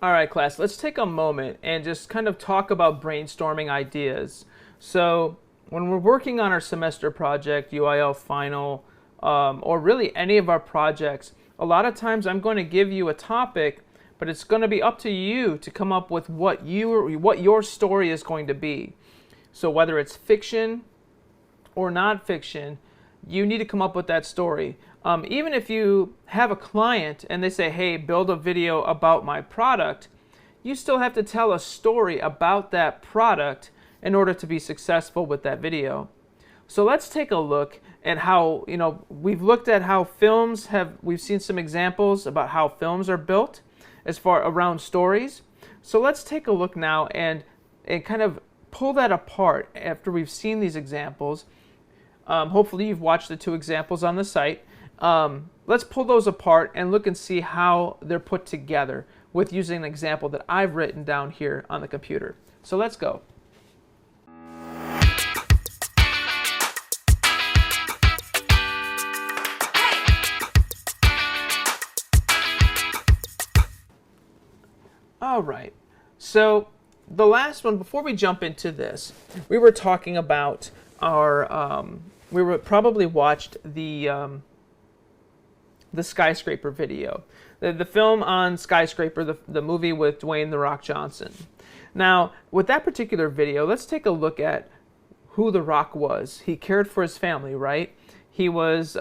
All right, class, let's take a moment and just kind of talk about brainstorming ideas. So, when we're working on our semester project, UIL final, or really any of our projects, a lot of times I'm going to give you a topic, but it's going to be up to you to come up with what your story is going to be. So, whether it's fiction or nonfiction, you need to come up with that story. Even if you have a client and they say, hey, build a video about my product, you still have to tell a story about that product in order to be successful with that video. So let's take a look at how, we've looked at how we've seen some examples about how films are built as far around stories. So let's take a look now and kind of pull that apart after we've seen these examples. Hopefully you've watched the two examples on the site. Let's pull those apart and look and see how they're put together with using an example that I've written down here on the computer. So let's go. All right. So the last one, before we jump into this, we were talking about our, we were probably watched the skyscraper video, the film on Skyscraper, the movie with Dwayne "The Rock" Johnson. Now, with that particular video, let's take a look at who The Rock was. He cared for his family, right? He was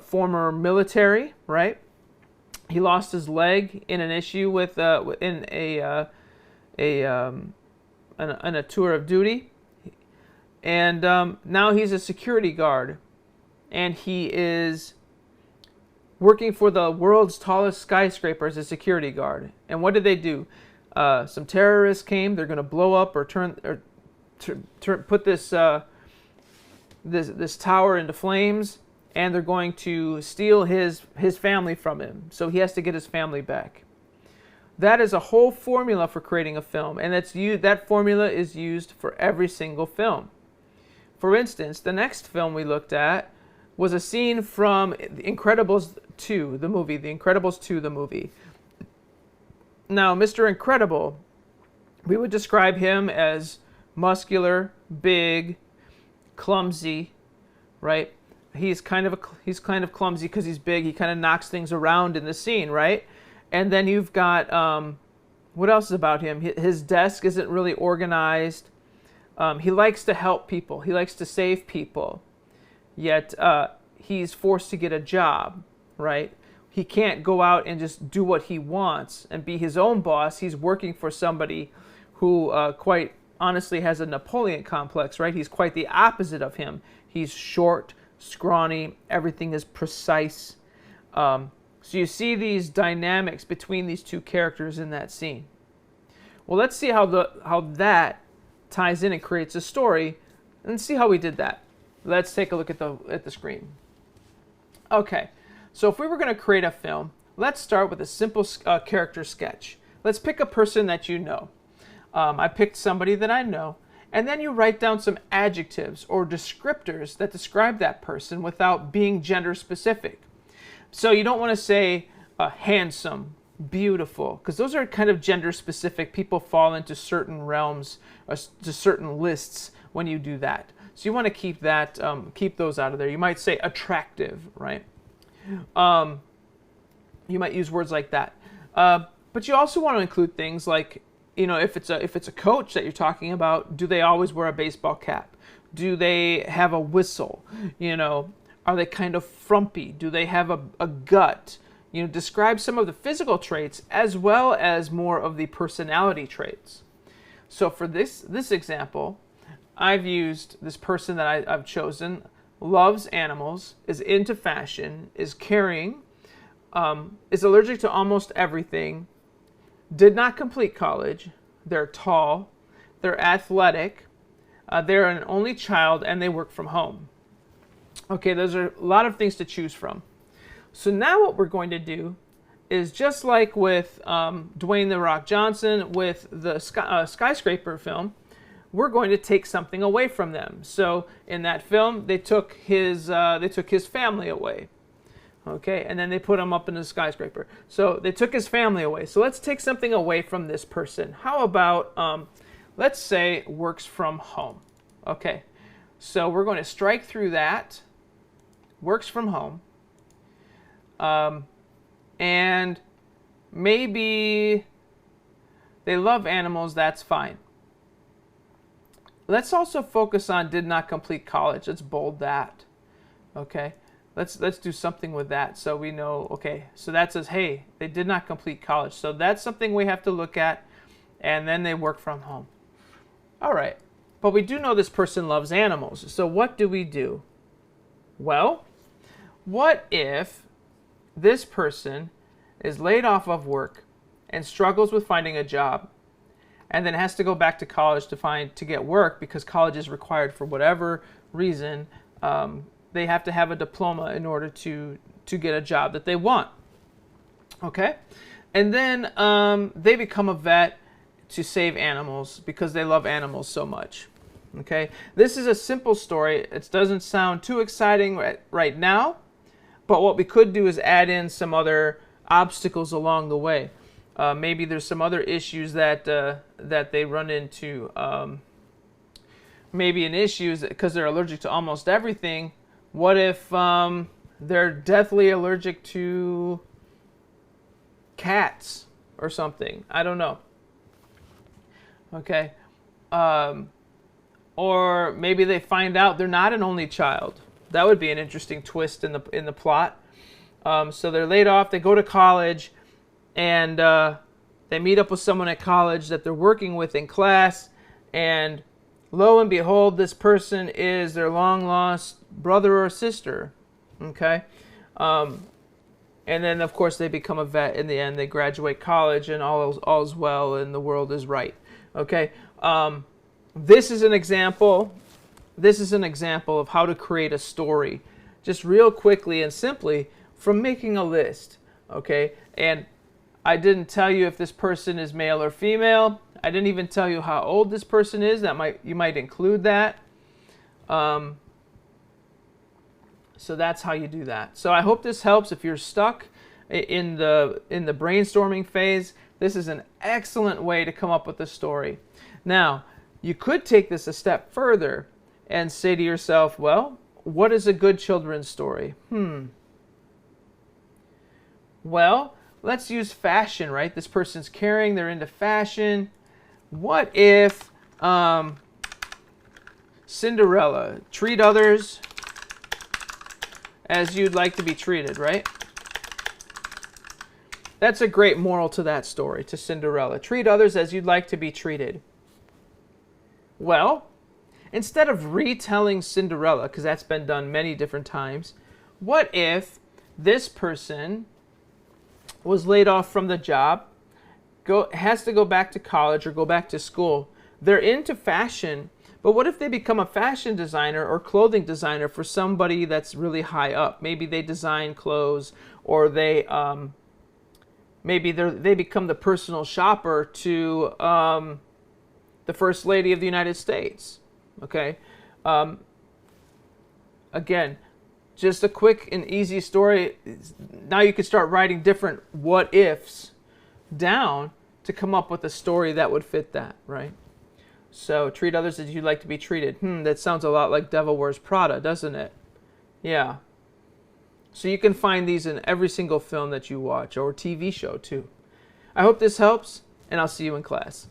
former military, right? He lost his leg in an issue with in a tour of duty, and now he's a security guard, and he is working for the world's tallest skyscraper as a security guard. And what did they do? Some terrorists came. They're going to blow up or put this this tower into flames, and they're going to steal his family from him. So he has to get his family back. That is a whole formula for creating a film, and that formula is used for every single film. For instance, the next film we looked at was a scene from The Incredibles 2, the movie. The Incredibles 2, the movie. Now, Mr. Incredible, we would describe him as muscular, big, clumsy, right? He's kind of clumsy because he's big. He kind of knocks things around in the scene, right? And then you've got, what else is about him? His desk isn't really organized. He likes to help people. He likes to save people. Yet he's forced to get a job, right? He can't go out and just do what he wants and be his own boss. He's working for somebody who quite honestly has a Napoleon complex, right? He's quite the opposite of him. He's short, scrawny, everything is precise. So you see these dynamics between these two characters in that scene. Well, let's see how that ties in and creates a story, and see how we did that. Let's take a look at the screen. Okay, so if we were going to create a film, let's start with a simple character sketch. Let's pick a person that you know. I picked somebody that I know, and then you write down some adjectives or descriptors that describe that person without being gender specific. So you don't want to say handsome, beautiful, because those are kind of gender specific. People fall into certain realms, to certain lists when you do that. So you want to keep that, keep those out of there. You might say attractive, right? You might use words like that. But you also want to include things like, if it's a coach that you're talking about, do they always wear a baseball cap? Do they have a whistle? Are they kind of frumpy? Do they have a gut? Describe some of the physical traits as well as more of the personality traits. So for this example, I've used this person that I've chosen, loves animals, is into fashion, is caring, is allergic to almost everything, did not complete college, they're tall, they're athletic, they're an only child, and they work from home. Okay, those are a lot of things to choose from. So now what we're going to do is just like with Dwayne "The Rock" Johnson with the Skyscraper film, we're going to take something away from them. So in that film, they took his family away. Okay, and then they put him up in a skyscraper. So they took his family away. So let's take something away from this person. How about, let's say, works from home. Okay, so we're going to strike through that. Works from home. And maybe they love animals, that's fine. Let's also focus on did not complete college. Let's bold that. Okay, let's do something with that so we know, okay, so that says, hey, they did not complete college. So that's something we have to look at, and then they work from home. All right, but we do know this person loves animals. So what do we do? Well, what if this person is laid off of work and struggles with finding a job, and then has to go back to college to get work because college is required for whatever reason. They have to have a diploma in order to get a job that they want. Okay? And then they become a vet to save animals because they love animals so much. Okay? This is a simple story. It doesn't sound too exciting right now, but what we could do is add in some other obstacles along the way. Maybe there's some other issues that they run into. Maybe an issue is because they're allergic to almost everything. What if they're deathly allergic to cats or something? I don't know. Okay. Or maybe they find out they're not an only child. That would be an interesting twist in the plot. So they're laid off. They go to college. And they meet up with someone at college that they're working with in class, and lo and behold, this person is their long-lost brother or sister. Okay? And then, of course, they become a vet in the end. They graduate college, and all's well, and the world is right. Okay? This is an example. This is an example of how to create a story, just real quickly and simply from making a list. Okay? And I didn't tell you if this person is male or female. I didn't even tell you how old this person is. You might include that. So that's how you do that. So I hope this helps. If you're stuck in the brainstorming phase, this is an excellent way to come up with a story. Now, you could take this a step further and say to yourself, well, what is a good children's story? Well, let's use fashion, right? This person's caring, they're into fashion. What if Cinderella, treat others as you'd like to be treated, right? That's a great moral to that story, to Cinderella. Treat others as you'd like to be treated. Well, instead of retelling Cinderella, because that's been done many different times, what if this person was laid off from the job, has to go back to college or go back to school. They're into fashion, but what if they become a fashion designer or clothing designer for somebody that's really high up? Maybe they design clothes, or they become the personal shopper to the First Lady of the United States. Okay, again, just a quick and easy story. Now you can start writing different what ifs down to come up with a story that would fit that, right? So treat others as you'd like to be treated. That sounds a lot like Devil Wears Prada, doesn't it? Yeah. So you can find these in every single film that you watch, or TV show too. I hope this helps, and I'll see you in class.